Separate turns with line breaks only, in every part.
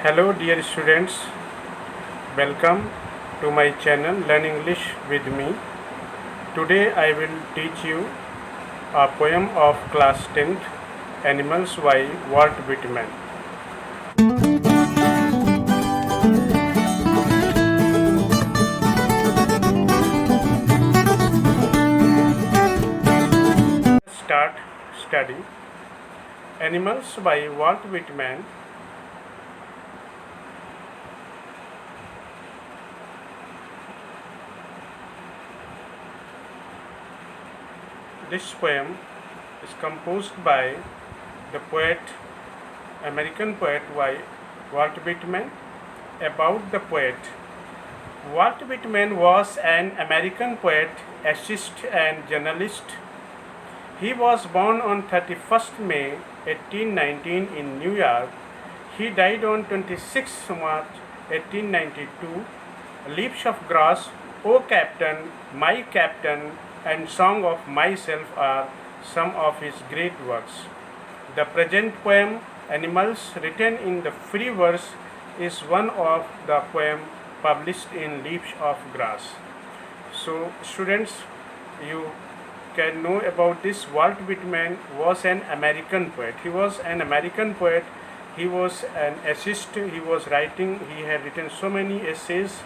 Hello dear students, welcome to my channel Learn English with me. Today I will teach you a poem of class 10th, Animals by Walt Whitman. Start study. Animals by Walt Whitman. This poem is composed by the American poet Walt Whitman. About the poet, Walt Whitman was an American poet, essayist, and journalist. He was born on 31st May 1819 in New York. He died on 26 March 1892. Leaves of Grass, O Captain, My Captain, and Song of Myself are some of his great works. The present poem, Animals, written in the free verse, is one of the poems published in Leaves of Grass. So, students, you can know about this. Walt Whitman was an American poet. He was an American poet. He was an essayist. He was writing. He had written so many essays,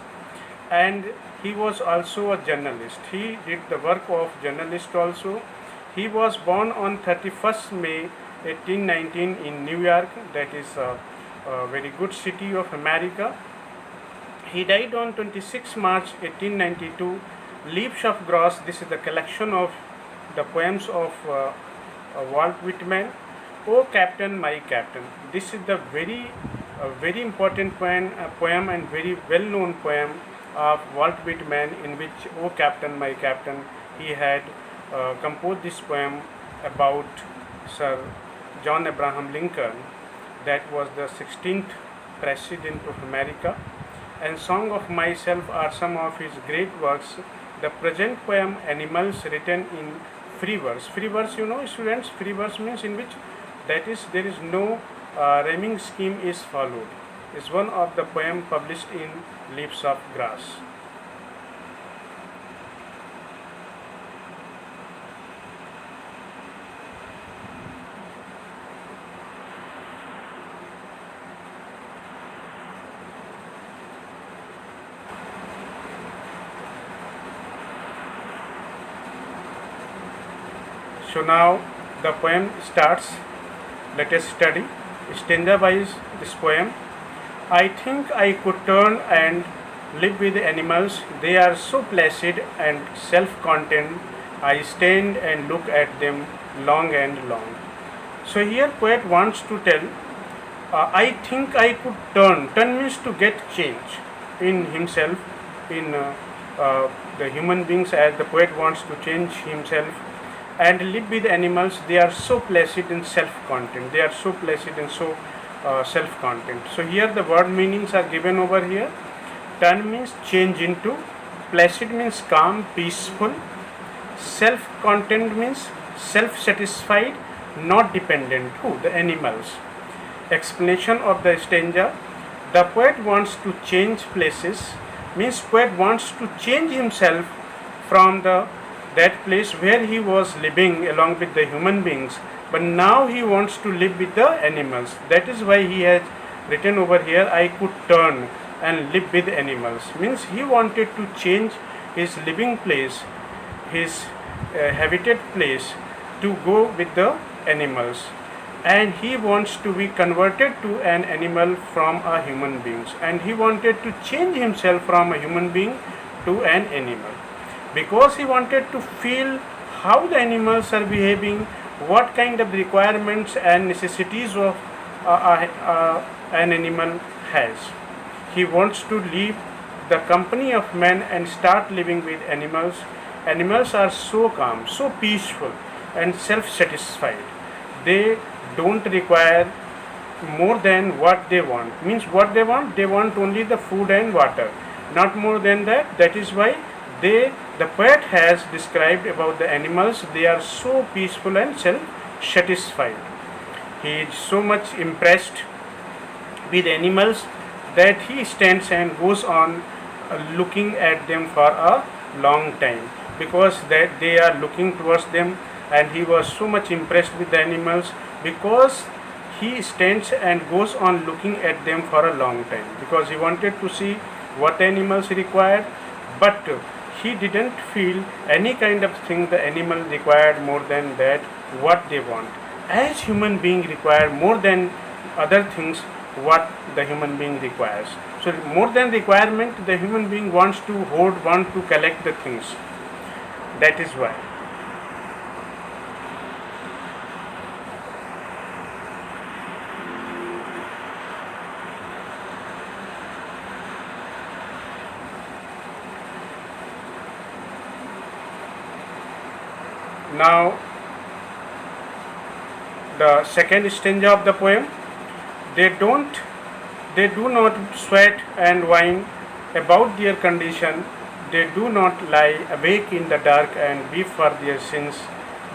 and he was also a journalist. He did the work of journalist also. He was born on 31st May 1819 in New York. That is a very good city of America. He died on 26 March 1892. Leaves of Grass. This is the collection of the poems of Walt Whitman. O Captain, My Captain. This is the very important poem and very well-known poem of Walt Whitman, in which O Captain, My Captain, he had composed this poem about Sir John Abraham Lincoln, that was the 16th President of America, and Song of Myself are some of his great works. The present poem, Animals, written in free verse. Free verse, you know, students, free verse means in which that is there is no rhyming scheme is followed. Is one of the poem published in Leaves of Grass. So now the poem starts. Let us study stanza wise this poem. I think I could turn and live with animals. They are so placid and self-contained. I stand and look at them long and long. So here poet wants to tell, I think I could turn. Turn means to get change in himself, in the human beings, as the poet wants to change himself and live with animals. They are so placid and self-contained. They are so placid and so self-contained. So here the word meanings are given over here. Turn means change into, placid means calm, peaceful, self-contained means self-satisfied, not dependent. Who? The animals. Explanation of the stanza. The poet wants to change places, means poet wants to change himself from that place where he was living along with the human beings, but now he wants to live with the animals. That is why he has written over here, I could turn and live with animals. Means he wanted to change his living place, his habitat place, to go with the animals, and he wants to be converted to an animal from a human being, and he wanted to change himself from a human being to an animal, because he wanted to feel how the animals are behaving, what kind of requirements and necessities of an animal has. He wants to leave the company of men and start living with animals. Animals are so calm, so peaceful and self-satisfied. They don't require more than what they want. Means what they want only the food and water, not more than that. That is why the poet has described about the animals. They are so peaceful and self-satisfied. He is so much impressed with animals that he stands and goes on looking at them for a long time, because that they are looking towards them, and he was so much impressed with the animals because he stands and goes on looking at them for a long time, because he wanted to see what animals required, but he didn't feel any kind of thing the animal required more than that what they want. As human being require more than other things what the human being requires. So more than requirement, the human being wants to hoard, want to collect the things. That is why. Now, the second stanza of the poem, they do not sweat and whine about their condition, they do not lie awake in the dark and weep for their sins,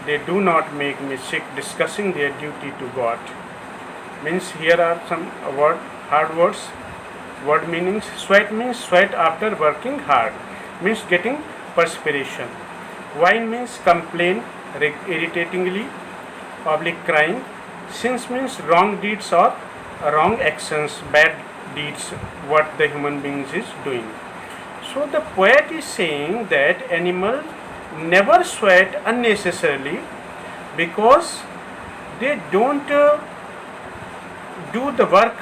they do not make me sick discussing their duty to God. Means here are some hard words, word meanings. Sweat means sweat after working hard, means getting perspiration. Whine means complain irritatingly, crying. Sins means wrong deeds or wrong actions, bad deeds, what the human beings is doing. So the poet is saying that animals never sweat unnecessarily because they don't do the work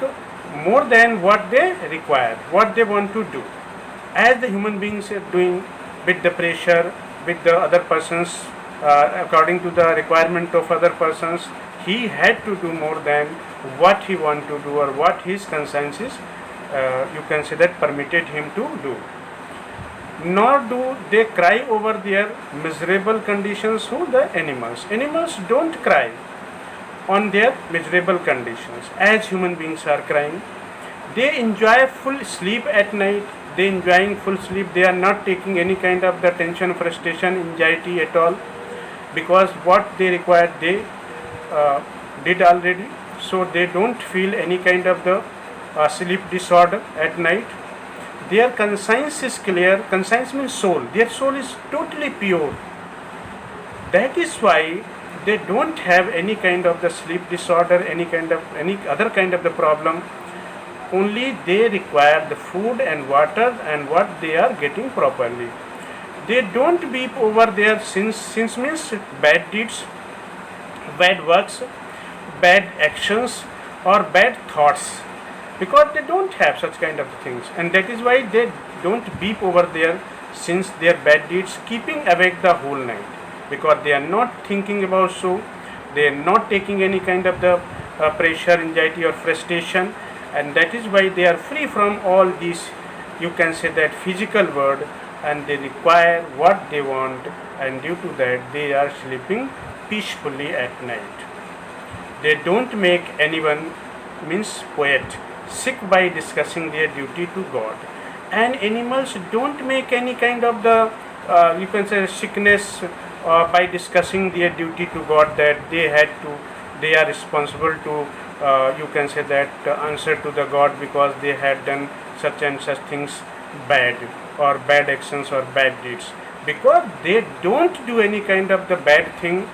more than what they require, what they want to do. As the human beings are doing with the pressure, with the other persons, according to the requirement of other persons, he had to do more than what he want to do or what his consciences, you can say that, permitted him to do. Nor do they cry over their miserable conditions. Who? The animals. Animals don't cry on their miserable conditions as human beings are crying. They enjoy full sleep at night. They enjoying full sleep. They are not taking any kind of the tension, frustration, anxiety at all, because what they required they did already. So they don't feel any kind of the sleep disorder at night. Their conscience is clear. Conscience means soul. Their soul is totally pure. That is why they don't have any kind of the sleep disorder, any other kind of the problem. Only they require the food and water and what they are getting properly. They don't weep over their sins. Sins means bad deeds, bad works, bad actions or bad thoughts, because they don't have such kind of things, and that is why they don't weep over their sins, their bad deeds, keeping awake the whole night, because they are not thinking about so, they are not taking any kind of the pressure, anxiety or frustration, and that is why they are free from all these, you can say that, physical world, and they require what they want, and due to that they are sleeping peacefully at night. They don't make anyone, means poet, sick by discussing their duty to God. And animals don't make any kind of the, you can say, sickness by discussing their duty to God, that they are responsible to, you can say that, answer to the God because they had done such and such things bad, or bad actions or bad deeds, because they don't do any kind of the bad thing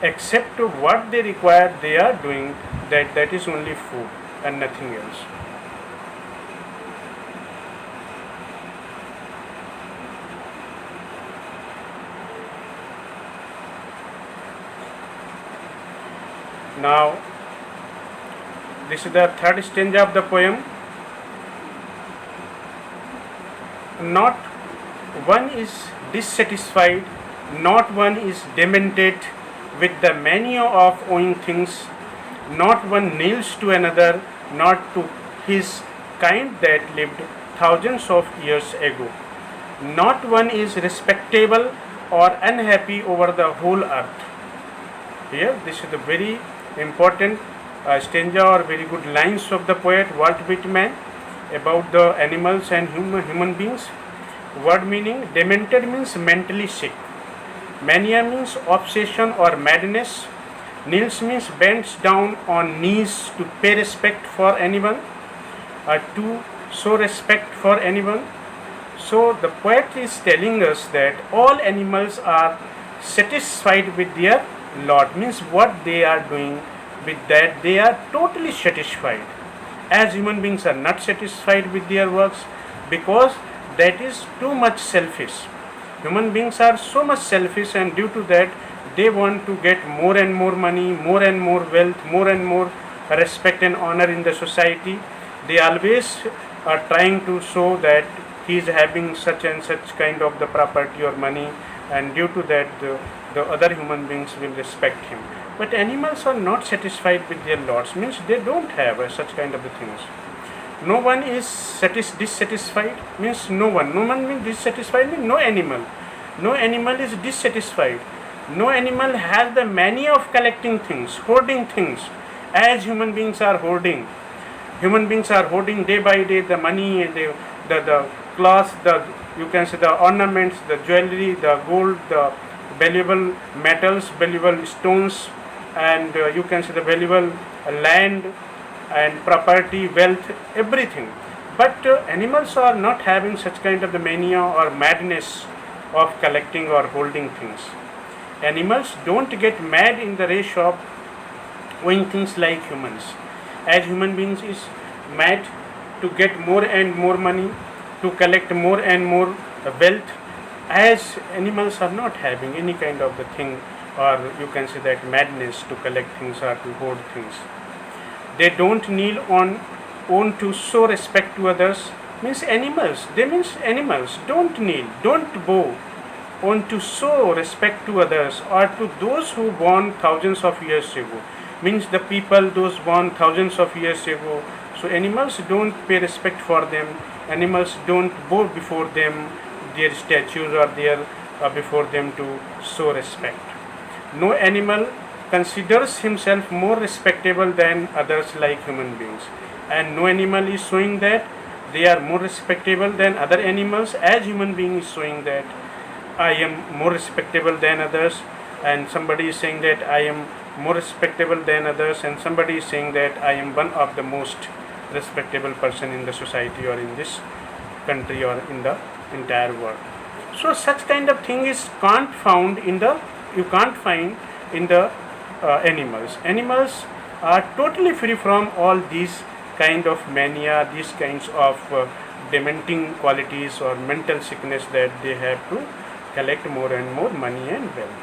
except what they require they are doing, that is only food and nothing else. Now this is the third stanza of the poem. Not one is dissatisfied, not one is demented with the mania of owing things, not one kneels to another, not to his kind that lived thousands of years ago. Not one is respectable or unhappy over the whole earth. Here, this is the very important stanza or very good lines of the poet Walt Whitman about the animals and human beings. Word meaning: demented means mentally sick. Mania means obsession or madness. Kneels means bends down on knees to pay respect for anyone, to show respect for anyone. So the poet is telling us that all animals are satisfied with their lot, means what they are doing with that they are totally satisfied. As human beings are not satisfied with their works because that is too much selfish. Human beings are so much selfish, and due to that they want to get more and more money, more and more wealth, more and more respect and honor in the society. They always are trying to show that he is having such and such kind of the property or money, and due to that the other human beings will respect him. But animals are not satisfied with their lots, means they don't have such kind of the things. No one is dissatisfied, means no one means dissatisfied means no animal. No animal is dissatisfied. No animal has the mania of collecting things, hoarding things, as human beings are hoarding. Human beings are hoarding day by day the money and the cloths, the you can say the ornaments, the jewelry, the gold, the valuable metals, valuable stones, and you can say the valuable land and property, wealth, everything. But animals are not having such kind of the mania or madness of collecting or holding things. Animals don't get mad in the race of doing things like humans. As human beings is mad to get more and more money, to collect more and more wealth, as animals are not having any kind of the thing, or you can say that madness to collect things or to hoard things. They don't kneel on to show respect to others, means animals, they means animals don't kneel, don't bow on to show respect to others or to those who born thousands of years ago, means the people those born thousands of years ago. So animals don't pay respect for them, animals don't bow before them, their statues or their before them to show respect. No animal considers himself more respectable than others like human beings, and no animal is showing that they are more respectable than other animals, as human being is showing that I am more respectable than others, and somebody is saying that I am more respectable than others, and somebody is saying that I am one of the most respectable person in the society or in this country or in the entire world. So such kind of thing is you can't find in the animals. Animals are totally free from all these kind of mania, these kinds of dementing qualities or mental sickness that they have to collect more and more money and wealth.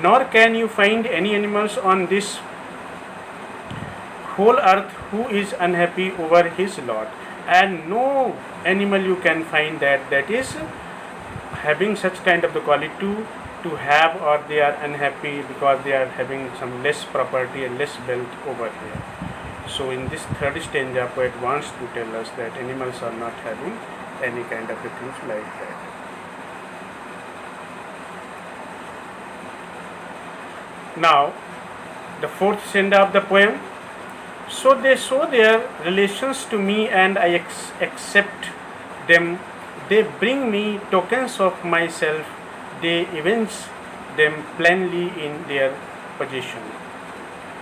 Nor can you find any animals on this whole earth who is unhappy over his lot, and no animal you can find that is having such kind of the quality to have, or they are unhappy because they are having some less property and less wealth over here. So in this third stanza, poet wants to tell us that animals are not having any kind of things like that. Now, the fourth stanza of the poem. So they show their relations to me, and I accept them. They bring me tokens of myself. They evince them plainly in their possession.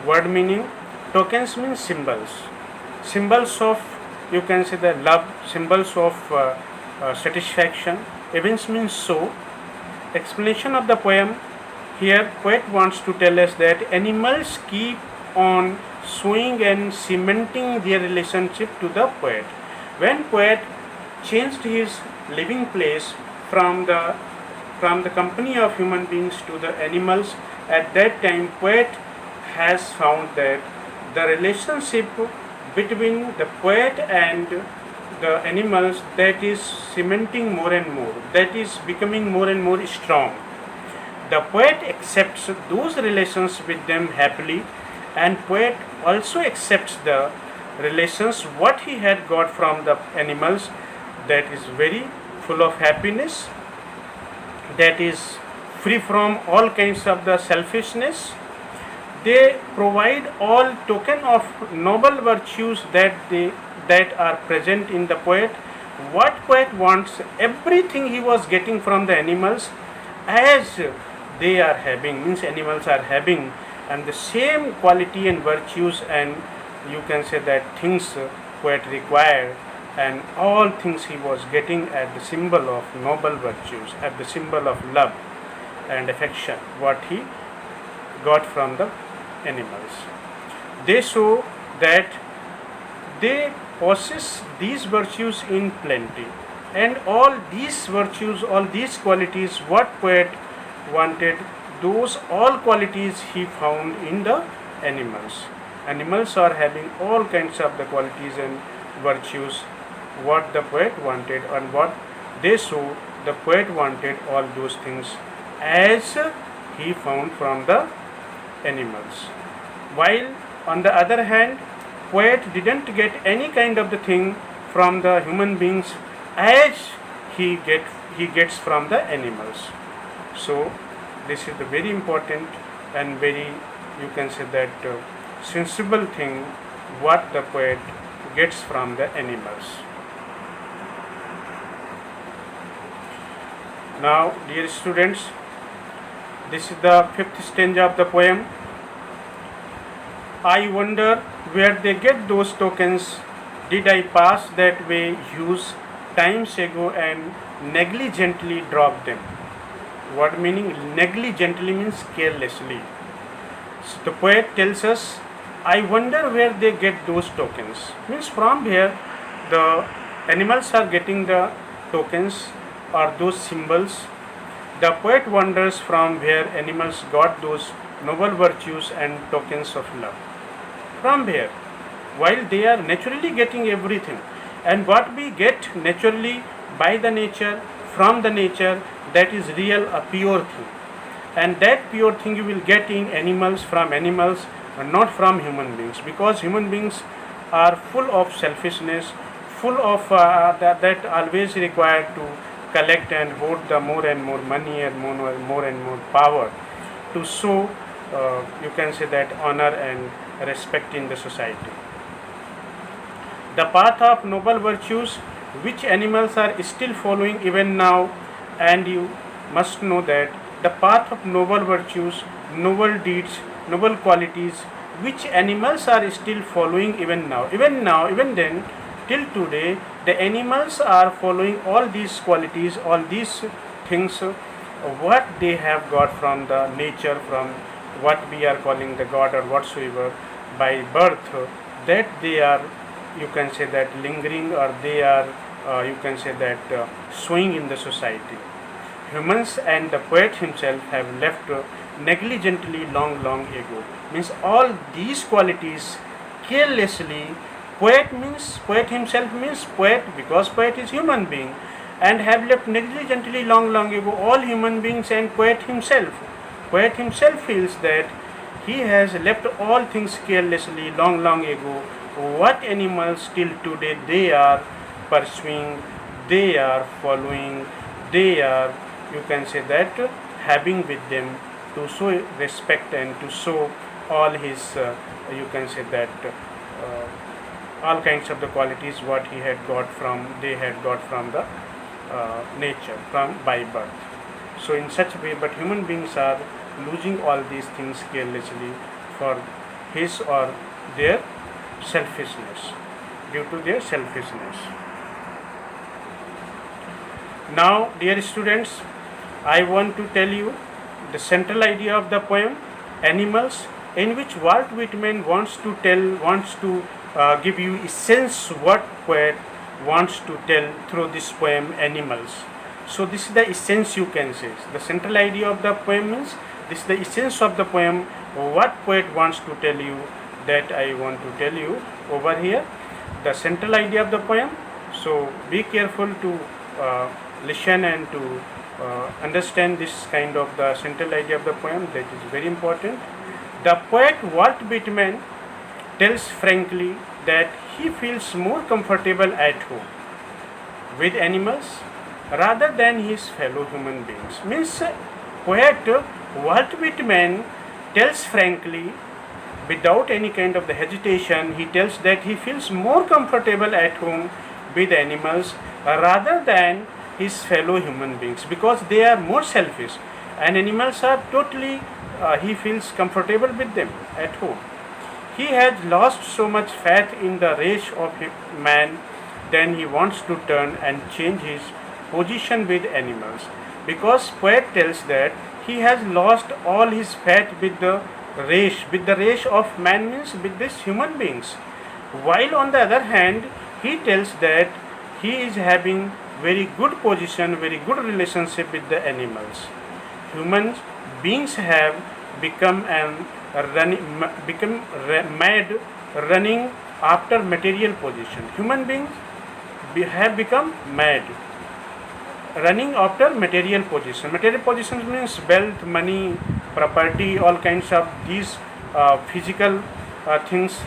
Word meaning: tokens means symbols. Symbols of, you can say, the love, symbols of satisfaction. Evince means show. Explanation of the poem. Here poet wants to tell us that animals keep on showing and cementing their relationship to the poet. When poet changed his living place from the company of human beings to the animals, at that time poet has found that the relationship between the poet and the animals, that is cementing more and more, that is becoming more and more strong. The poet accepts those relations with them happily, and poet also accepts the relations what he had got from the animals, that is very full of happiness, that is free from all kinds of the selfishness. They provide all token of noble virtues that are present in the poet. What poet wants, everything he was getting from the animals, as they are having, means animals are having, and the same quality and virtues, and you can say that things poet required, and all things he was getting at the symbol of noble virtues, at the symbol of love and affection, what he got from the animals. They show that they possess these virtues in plenty, and all these virtues, all these qualities, what poet wanted, those all qualities he found in the animals. Animals are having all kinds of the qualities and virtues what the poet wanted, and what they show the poet wanted all those things as he found from the animals. While on the other hand, poet didn't get any kind of the thing from the human beings as he gets from the animals. So this is the very important and very, you can say that sensible thing what the poet gets from the animals. Now, dear students, this is the fifth stanza of the poem. I wonder where they get those tokens. Did I pass that way use times ago and negligently drop them? What meaning? Negligently means carelessly. So the poet tells us, I wonder where they get those tokens. Means from here the animals are getting the tokens or those symbols. The poet wonders from where animals got those noble virtues and tokens of love. From here, while they are naturally getting everything, and what we get naturally by the nature, from the nature, that is real, a pure thing. And that pure thing you will get in animals, from animals, and not from human beings, because human beings are full of selfishness, full of that always required to collect and hoard the more and more money and more and more power to show, you can say that, honor and respect in the society. The path of noble virtues which animals are still following even now, and you must know that the path of noble virtues, noble deeds, noble qualities which animals are still following even now, even then, till today, the animals are following all these qualities, all these things what they have got from the nature, from what we are calling the God or whatsoever by birth, that they are, you can say that, lingering, or they are, you can say that, showing in the society. Humans and the poet himself have left negligently long ago. Means all these qualities carelessly, poet himself means poet, because poet is human being, and have left negligently long ago all human beings and poet himself. Poet himself feels that he has left all things carelessly long ago. What animals till today they are pursuing, they are following, they are, you can say that, having with them to show respect and to show all his, you can say that, all kinds of the qualities what he had got from, they had got from the nature, from by birth. So in such a way, but human beings are losing all these things carelessly for his or their selfishness, due to their selfishness. Now, dear students, I want to tell you the central idea of the poem Animals, in which Walt Whitman wants to give you essence what poet wants to tell through this poem Animals. So this is the essence, you can say. The central idea of the poem means this is the essence of the poem, what poet wants to tell you, that I want to tell you over here, the central idea of the poem. So be careful to listen and to understand this kind of the central idea of the poem, that is very important. The poet Walt Whitman tells frankly that he feels more comfortable at home with animals rather than his fellow human beings. Means poet Walt Whitman tells frankly, without any kind of the hesitation, he tells that he feels more comfortable at home with animals rather than his fellow human beings, because they are more selfish, and animals are totally he feels comfortable with them at home. He has lost so much faith in the race of man, then he wants to turn and change his position with animals. Because poet tells that he has lost all his faith with the race of man, means with these human beings. While on the other hand, he tells that he is having very good position, very good relationship with the animals. Human beings have become mad running after material position. Human beings have become mad running after material position. Material position means wealth, money, property, all kinds of these physical things.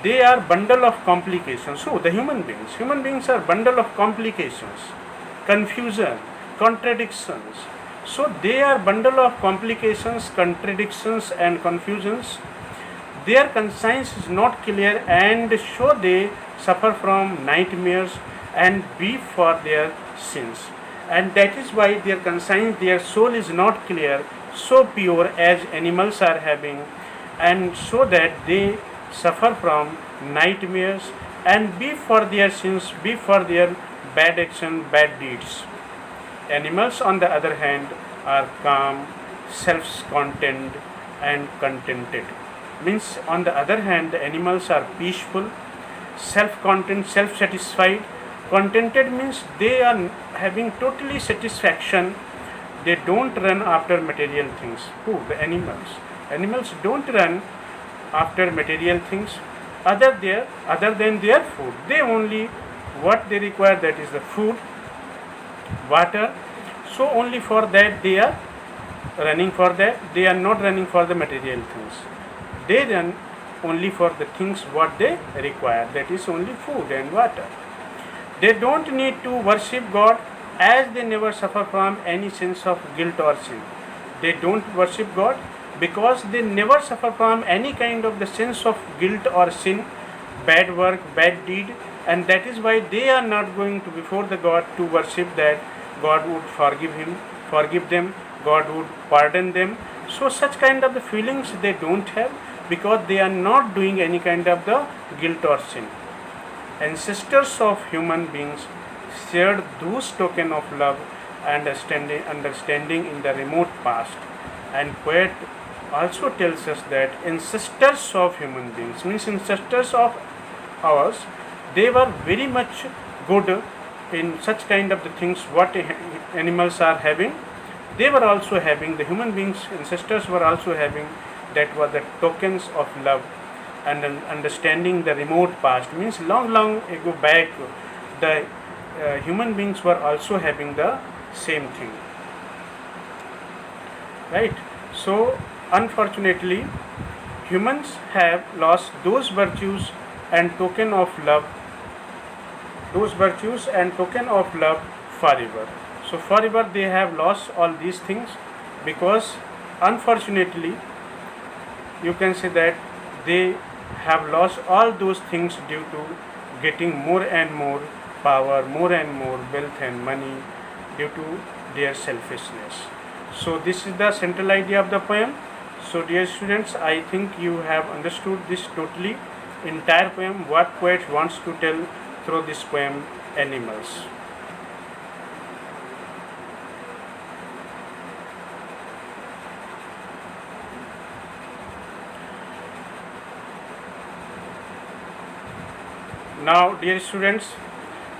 They are bundle of complications. So the human beings are bundle of complications, confusion, contradictions. So they are bundle of complications, contradictions and confusions. Their conscience is not clear, and so they suffer from nightmares and be for their sins. And that is why their conscience, their soul is not clear, so pure as animals are having, and so that they suffer from nightmares and be for their sins, be for their bad action, bad deeds. Animals, on the other hand, are calm, self-contained and contented. Means, on the other hand, the animals are peaceful, self-contained, self-satisfied. Contented means they are having totally satisfaction. They don't run after material things. Who? The animals. Animals don't run after material things other than their food. They only what they require, that is the food, water. So only for that they are running for that. They are not running for the material things. They run only for the things what they require, that is only food and water. They don't need to worship God, as they never suffer from any sense of guilt or sin. They don't worship God because they never suffer from any kind of the sense of guilt or sin, bad work, bad deed, and that is why they are not going to before the God to worship that God would forgive them, God would pardon them. So such kind of the feelings they don't have, because they are not doing any kind of the guilt or sin. Ancestors of human beings shared those token of love and understanding in the remote past. And poet also tells us that ancestors of human beings, means ancestors of ours, they were very much good in such kind of the things what animals are having. They were also having, the human beings ancestors were also having, that were the tokens of love and understanding the remote past, means long ago back, the human beings were also having the same thing, right? So unfortunately humans have lost those virtues and token of love, forever. So forever they have lost all these things, because unfortunately you can say that they have lost all those things due to getting more and more power, more and more wealth and money, due to their selfishness. So this is the central idea of the poem. So dear students, I think you have understood this totally, entire poem, what poet wants to tell through this poem, Animals. Now dear students,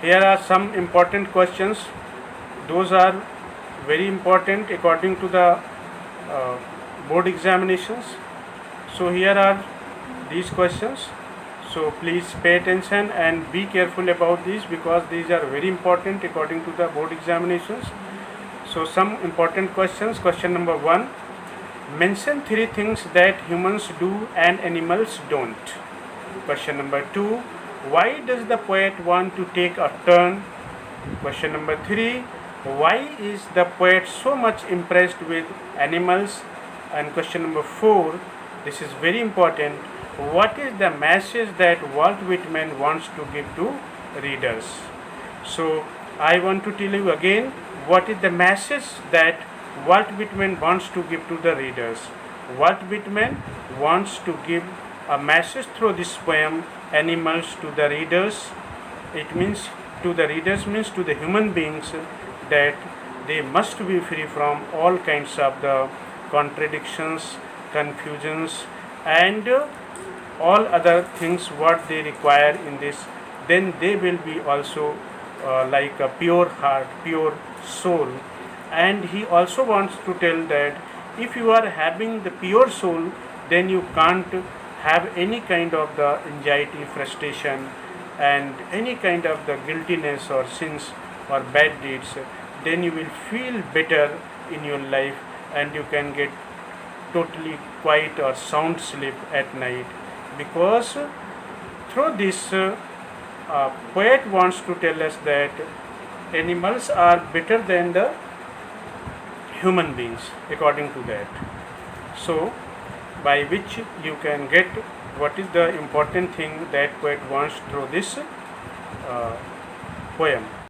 here are some important questions. Those are very important according to the board examinations. So here are these questions. So please pay attention and be careful about these, because these are very important according to the board examinations. So some important questions. Question number 1. Mention 3 things that humans do and animals don't. Question number 2. Why does the poet want to take a turn? Question number 3. Why is the poet so much impressed with animals? And question number 4. This is very important. What is the message that Walt Whitman wants to give to readers? So I want to tell you again what is the message that Walt Whitman wants to give to the readers. Walt Whitman wants to give a message through this poem, Animals, to the readers. It means to the readers means to the human beings that they must be free from all kinds of the contradictions, confusions, and all other things what they require in this. Then they will be also like a pure heart, pure soul. And he also wants to tell that if you are having the pure soul, then you can't have any kind of the anxiety, frustration, and any kind of the guiltiness or sins or bad deeds. Then you will feel better in your life, and you can get totally quiet or sound sleep at night, because through this poet wants to tell us that animals are better than the human beings according to that. So by which you can get what is the important thing that poet wants through this poem.